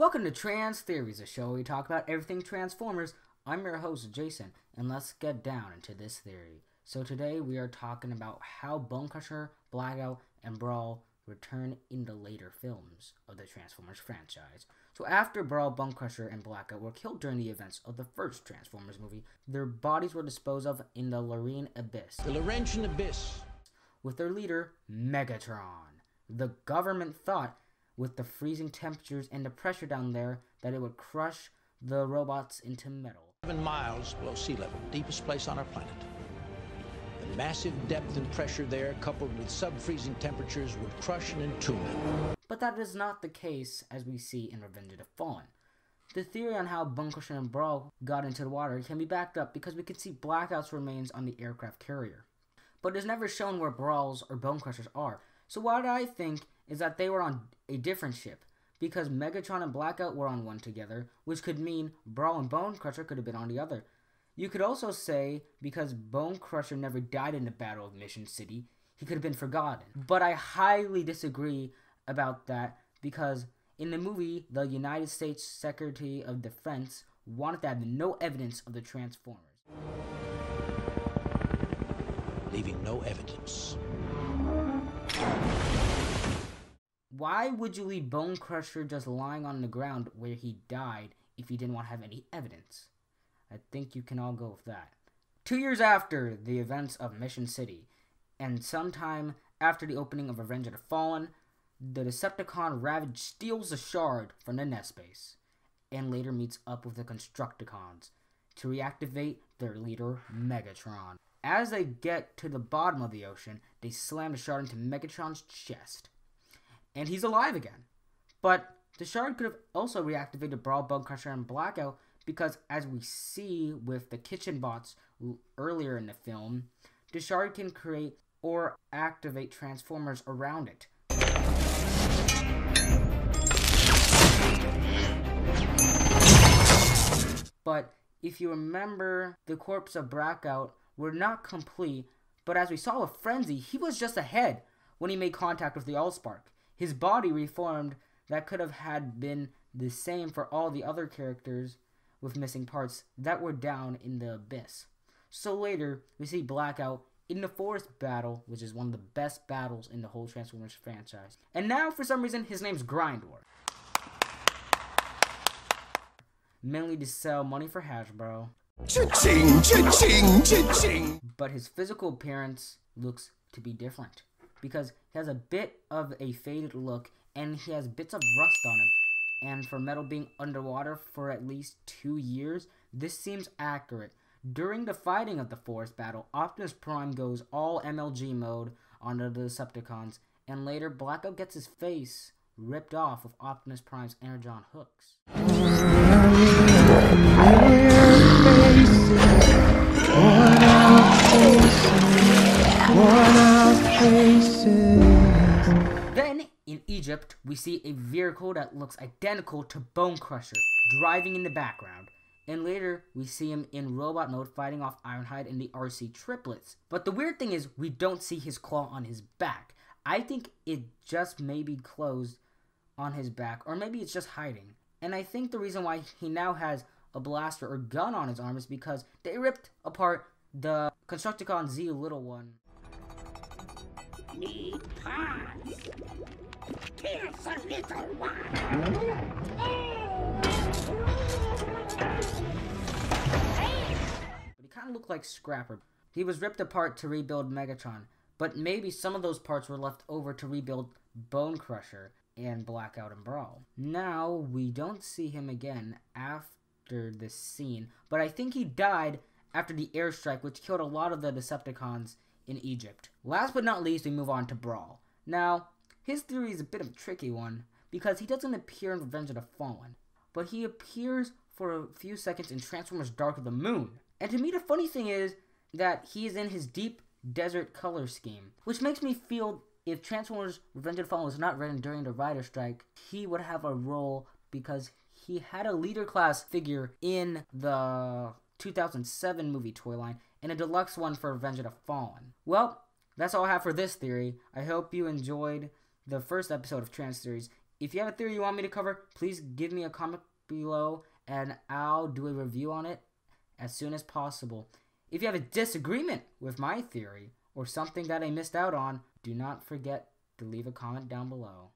Welcome to Trans Theories, a show where we talk about everything Transformers. I'm your host, Jason, and let's get down into this theory. So today we are talking about how Bonecrusher, Blackout, and Brawl return in the later films of the Transformers franchise. So after Brawl, Bonecrusher, and Blackout were killed during the events of the first Transformers movie, their bodies were disposed of in the Laurentian Abyss. The Laurentian Abyss. With their leader, Megatron. The government thought, with the freezing temperatures and the pressure down there, that it would crush the robots into metal. 7 miles below sea level, deepest place on our planet. The massive depth and pressure there, coupled with sub-freezing temperatures, would crush and entomb them. But that is not the case, as we see in Revenge of the Fallen. The theory on how Bonecrusher and Brawl got into the water can be backed up because we can see Blackout's remains on the aircraft carrier. But it's never shown where Brawl's or Bonecrushers are. So what I think is that they were on a different ship, because Megatron and Blackout were on one together, which could mean Brawl and Bonecrusher could have been on the other. You could also say, because Bonecrusher never died in the Battle of Mission City, he could have been forgotten. But I highly disagree about that, because in the movie, the United States Secretary of Defense wanted to have no evidence of the Transformers. Leaving no evidence. Why would you leave Bonecrusher just lying on the ground where he died if you didn't want to have any evidence? I think you can all go with that. 2 years after the events of Mission City, and sometime after the opening of Revenge of the Fallen, the Decepticon Ravage steals a shard from the nest base, and later meets up with the Constructicons to reactivate their leader, Megatron. As they get to the bottom of the ocean, they slam the shard into Megatron's chest. And he's alive again. But the shard could have also reactivated Brawl, Bonecrusher, and Blackout, because as we see with the kitchen bots earlier in the film, the shard can create or activate Transformers around it. But if you remember, the corpse of Blackout were not complete, but as we saw with Frenzy, he was just a head when he made contact with the Allspark. His body reformed that could have had been the same for all the other characters with missing parts that were down in the abyss. So later, we see Blackout in the forest battle, which is one of the best battles in the whole Transformers franchise. And now, for some reason, his name's Grindor. Mainly to sell money for Hasbro. Cha-ching, cha-ching, cha-ching. But his physical appearance looks to be different, because he has a bit of a faded look, and he has bits of rust on him. And for metal being underwater for at least 2 years, this seems accurate. During the fighting of the forest battle, Optimus Prime goes all MLG mode on the Decepticons, and later Blackout gets his face ripped off with Optimus Prime's Energon hooks. Then, in Egypt, we see a vehicle that looks identical to Bonecrusher driving in the background. And later, we see him in robot mode fighting off Ironhide and the RC triplets. But the weird thing is, we don't see his claw on his back. I think it just may be closed on his back, or maybe it's just hiding. And I think the reason why he now has a blaster or gun on his arm is because they ripped apart the Constructicon Z little one. Need parts. Here's a little one. But he kind of looked like Scrapper. He was ripped apart to rebuild Megatron, but maybe some of those parts were left over to rebuild Bonecrusher and Blackout and Brawl. Now, we don't see him again after this scene, but I think he died after the airstrike, which killed a lot of the Decepticons in Egypt. Last but not least, we move on to Brawl. Now, his theory is a bit of a tricky one, because he doesn't appear in Revenge of the Fallen, but he appears for a few seconds in Transformers Dark of the Moon. And to me, the funny thing is that he is in his deep desert color scheme, which makes me feel if Transformers Revenge of the Fallen was not written during the writer strike, he would have a role because he had a leader class figure in the 2007 movie toy line and a deluxe one for Revenge of the Fallen. Well, that's all I have for this theory. I hope you enjoyed the first episode of Trans Theories. If you have a theory you want me to cover, please give me a comment below and I'll do a review on it as soon as possible. If you have a disagreement with my theory or something that I missed out on, do not forget to leave a comment down below.